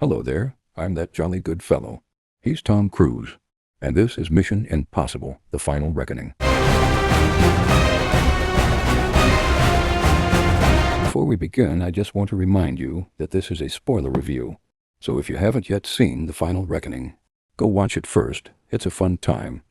Hello there, I'm that jolly good fellow. He's Tom Cruise, and this is Mission Impossible: The Final Reckoning. Before we begin, I just want to remind you that this is a spoiler review, so if you haven't yet seen The Final Reckoning, go watch it first. It's a fun time.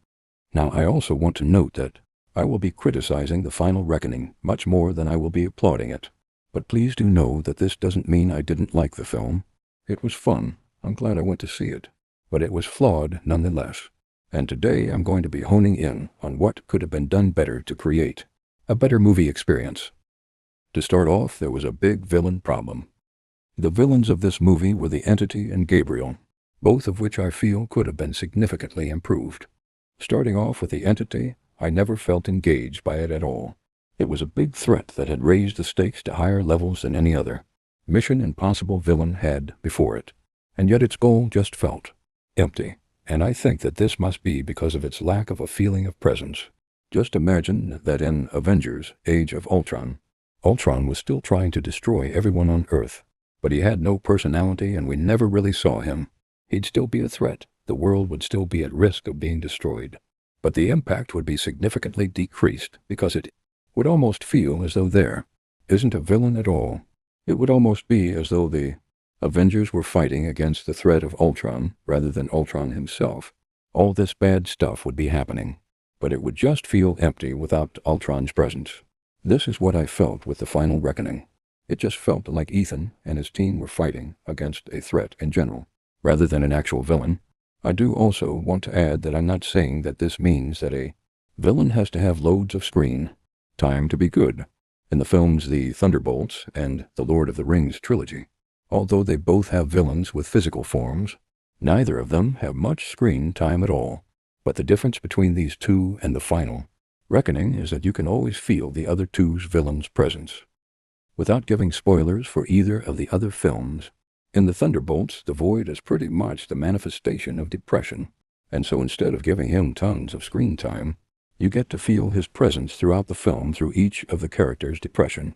Now, I also want to note that I will be criticizing The Final Reckoning much more than I will be applauding it. But please do know that this doesn't mean I didn't like the film. It was fun. I'm glad I went to see it. But it was flawed nonetheless. And today I'm going to be honing in on what could have been done better to create a better movie experience. To start off, there was a big villain problem. The villains of this movie were the Entity and Gabriel, both of which I feel could have been significantly improved. Starting off with the Entity, I never felt engaged by it at all. It was a big threat that had raised the stakes to higher levels than any other Mission Impossible villain had before it, and yet its goal just felt empty, and I think that this must be because of its lack of a feeling of presence. Just imagine that in Avengers: Age of Ultron, Ultron was still trying to destroy everyone on Earth, but he had no personality and we never really saw him. He'd still be a threat, the world would still be at risk of being destroyed, but the impact would be significantly decreased because it would almost feel as though there isn't a villain at all. It would almost be as though the Avengers were fighting against the threat of Ultron rather than Ultron himself. All this bad stuff would be happening, but it would just feel empty without Ultron's presence. This is what I felt with The Final Reckoning. It just felt like Ethan and his team were fighting against a threat in general, rather than an actual villain. I do also want to add that I'm not saying that this means that a villain has to have loads of screen time to be good. In the films The Thunderbolts and The Lord of the Rings trilogy, although they both have villains with physical forms, neither of them have much screen time at all. But the difference between these two and The Final Reckoning is that you can always feel the other two's villain's presence. Without giving spoilers for either of the other films, in The Thunderbolts, the Void is pretty much the manifestation of depression, and so instead of giving him tons of screen time, you get to feel his presence throughout the film through each of the characters' depression.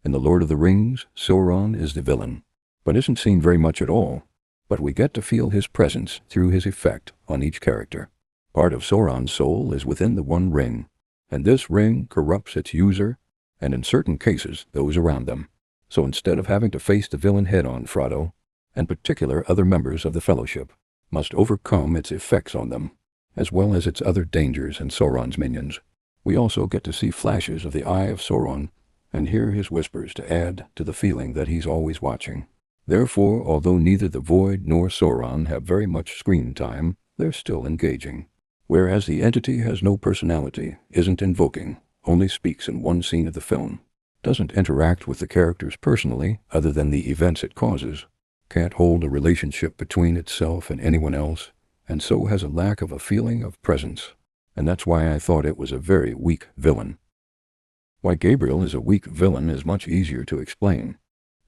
In The Lord of the Rings, Sauron is the villain, but isn't seen very much at all, but we get to feel his presence through his effect on each character. Part of Sauron's soul is within the One Ring, and this ring corrupts its user, and in certain cases, those around them. So instead of having to face the villain head-on, Frodo, and particular other members of the Fellowship, must overcome its effects on them, as well as its other dangers and Sauron's minions. We also get to see flashes of the Eye of Sauron, and hear his whispers to add to the feeling that he's always watching. Therefore, although neither the Void nor Sauron have very much screen time, they're still engaging. Whereas the Entity has no personality, isn't invoking, only speaks in one scene of the film, doesn't interact with the characters personally other than the events it causes, can't hold a relationship between itself and anyone else, and so has a lack of a feeling of presence. And that's why I thought it was a very weak villain. Why Gabriel is a weak villain is much easier to explain.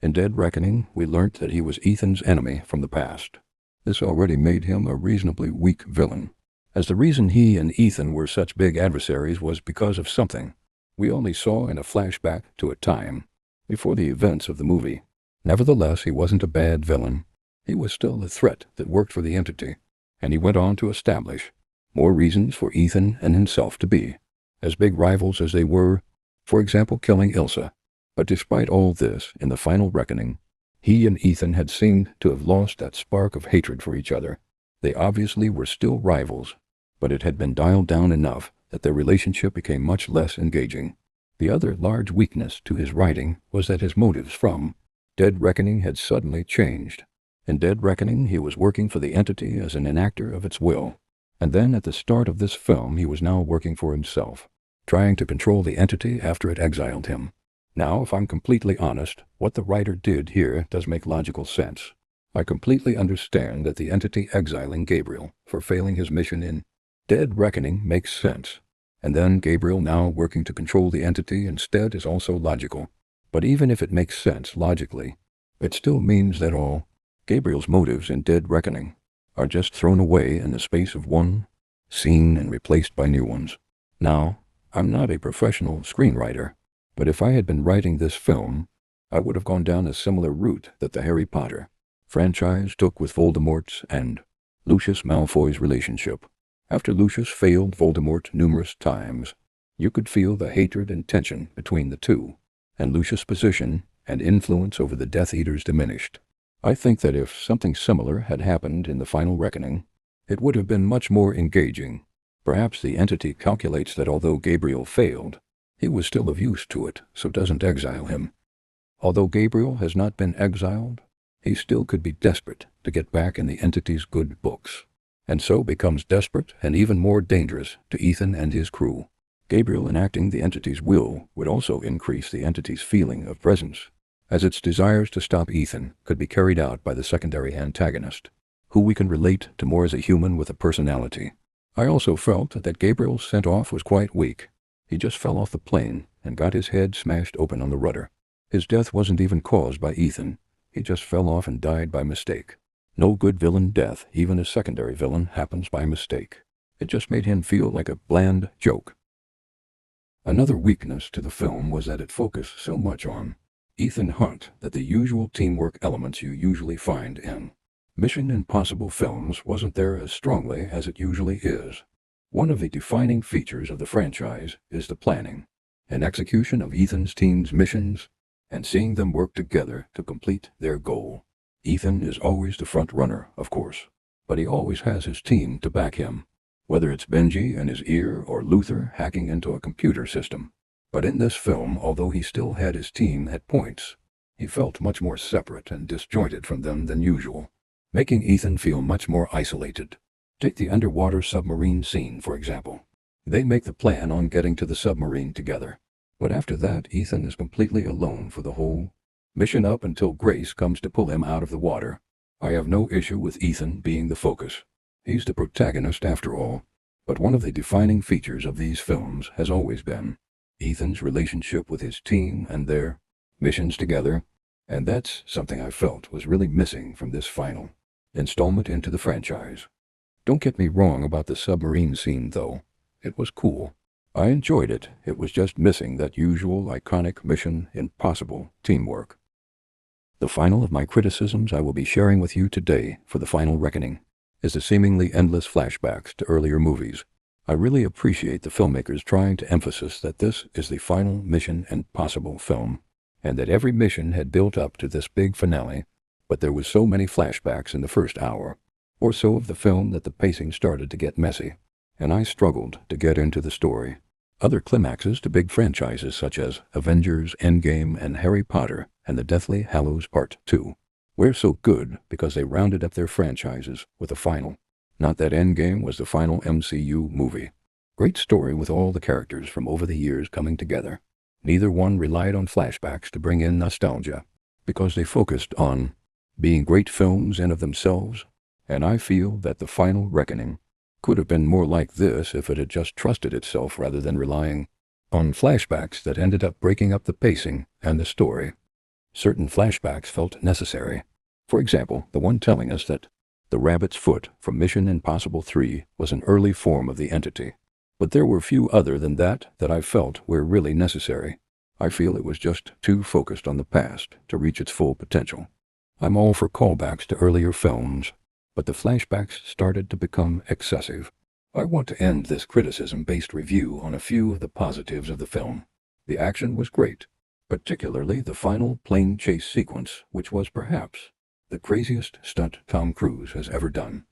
In Dead Reckoning, we learnt that he was Ethan's enemy from the past. This already made him a reasonably weak villain, as the reason he and Ethan were such big adversaries was because of something we only saw in a flashback to a time before the events of the movie. Nevertheless, he wasn't a bad villain. He was still a threat that worked for the Entity, and he went on to establish more reasons for Ethan and himself to be as big rivals as they were, for example, killing Ilsa. But despite all this, in The Final Reckoning, he and Ethan had seemed to have lost that spark of hatred for each other. They obviously were still rivals, but it had been dialed down enough that their relationship became much less engaging. The other large weakness to his writing was that his motives from Dead Reckoning had suddenly changed. In Dead Reckoning, he was working for the Entity as an enactor of its will, and then at the start of this film he was now working for himself, trying to control the Entity after it exiled him. Now, if I'm completely honest, what the writer did here does make logical sense. I completely understand that the Entity exiling Gabriel for failing his mission in Dead Reckoning makes sense, and then Gabriel now working to control the Entity instead is also logical. But even if it makes sense logically, it still means that all Gabriel's motives in Dead Reckoning are just thrown away in the space of one scene and replaced by new ones. Now, I'm not a professional screenwriter, but if I had been writing this film, I would have gone down a similar route that the Harry Potter franchise took with Voldemort's and Lucius Malfoy's relationship. After Lucius failed Voldemort numerous times, you could feel the hatred and tension between the two, and Lucius' position and influence over the Death Eaters diminished. I think that if something similar had happened in the final reckoning, it would have been much more engaging. Perhaps the entity calculates that although Gabriel failed, he was still of use to it, so doesn't exile him. Although Gabriel has not been exiled, he still could be desperate to get back in the entity's good books, and so becomes desperate and even more dangerous to Ethan and his crew. Gabriel enacting the entity's will would also increase the entity's feeling of presence, as its desires to stop Ethan could be carried out by the secondary antagonist, who we can relate to more as a human with a personality. I also felt that Gabriel's sent-off was quite weak. He just fell off the plane and got his head smashed open on the rudder. His death wasn't even caused by Ethan. He just fell off and died by mistake. No good villain death, even a secondary villain, happens by mistake. It just made him feel like a bland joke. Another weakness to the film was that it focused so much on Ethan Hunt that the usual teamwork elements you usually find in Mission Impossible films wasn't there as strongly as it usually is. One of the defining features of the franchise is the planning and execution of Ethan's team's missions and seeing them work together to complete their goal. Ethan is always the front runner, of course, but he always has his team to back him, whether it's Benji and his ear or Luther hacking into a computer system. But in this film, although he still had his team at points, he felt much more separate and disjointed from them than usual, making Ethan feel much more isolated. Take the underwater submarine scene, for example. They make the plan on getting to the submarine together, but after that, Ethan is completely alone for the whole mission up until Grace comes to pull him out of the water. I have no issue with Ethan being the focus. He's the protagonist after all, but one of the defining features of these films has always been Ethan's relationship with his team and their missions together, and that's something I felt was really missing from this final installment into the franchise. Don't get me wrong about the submarine scene, though. It was cool. I enjoyed it. It was just missing that usual iconic Mission Impossible teamwork. The final of my criticisms I will be sharing with you today for the final reckoning is the seemingly endless flashbacks to earlier movies. I really appreciate the filmmakers trying to emphasize that this is the final Mission Impossible film, and that every mission had built up to this big finale, but there was so many flashbacks in the first hour or so of the film that the pacing started to get messy, and I struggled to get into the story. Other climaxes to big franchises such as Avengers, Endgame, and Harry Potter and the Deathly Hallows Part 2 were so good because they rounded up their franchises with a final. Not that Endgame was the final MCU movie. Great story with all the characters from over the years coming together. Neither one relied on flashbacks to bring in nostalgia, because they focused on being great films in of themselves, and I feel that the final reckoning could have been more like this if it had just trusted itself rather than relying on flashbacks that ended up breaking up the pacing and the story. Certain flashbacks felt necessary. For example, the one telling us that the rabbit's foot from Mission Impossible 3 was an early form of the entity. But there were few other than that I felt were really necessary. I feel it was just too focused on the past to reach its full potential. I'm all for callbacks to earlier films, but the flashbacks started to become excessive. I want to end this criticism-based review on a few of the positives of the film. The action was great, particularly the final plane chase sequence, which was perhaps the craziest stunt Tom Cruise has ever done.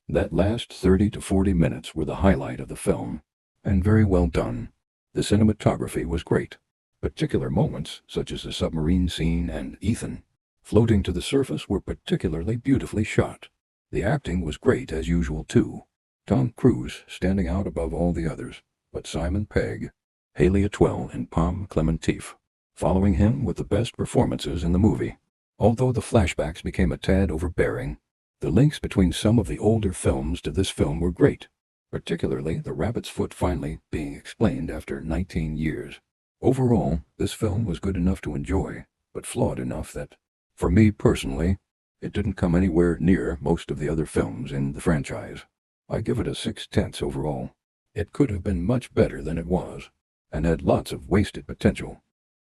That last 30 to 40 minutes were the highlight of the film, and very well done. The cinematography was great. Particular moments, such as the submarine scene and Ethan floating to the surface, were particularly beautifully shot. The acting was great as usual too. Tom Cruise standing out above all the others, but Simon Pegg, Haley Atwell, and Pom Klementieff following him with the best performances in the movie. Although the flashbacks became a tad overbearing, the links between some of the older films to this film were great, particularly the rabbit's foot finally being explained after 19 years. Overall, this film was good enough to enjoy, but flawed enough that, for me personally, it didn't come anywhere near most of the other films in the franchise. I give it a 6/10 overall. It could have been much better than it was, and had lots of wasted potential.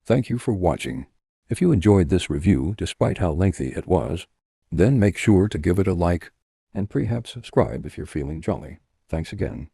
Thank you for watching. If you enjoyed this review, despite how lengthy it was, Then make sure to give it a like and perhaps subscribe if you're feeling jolly. Thanks again.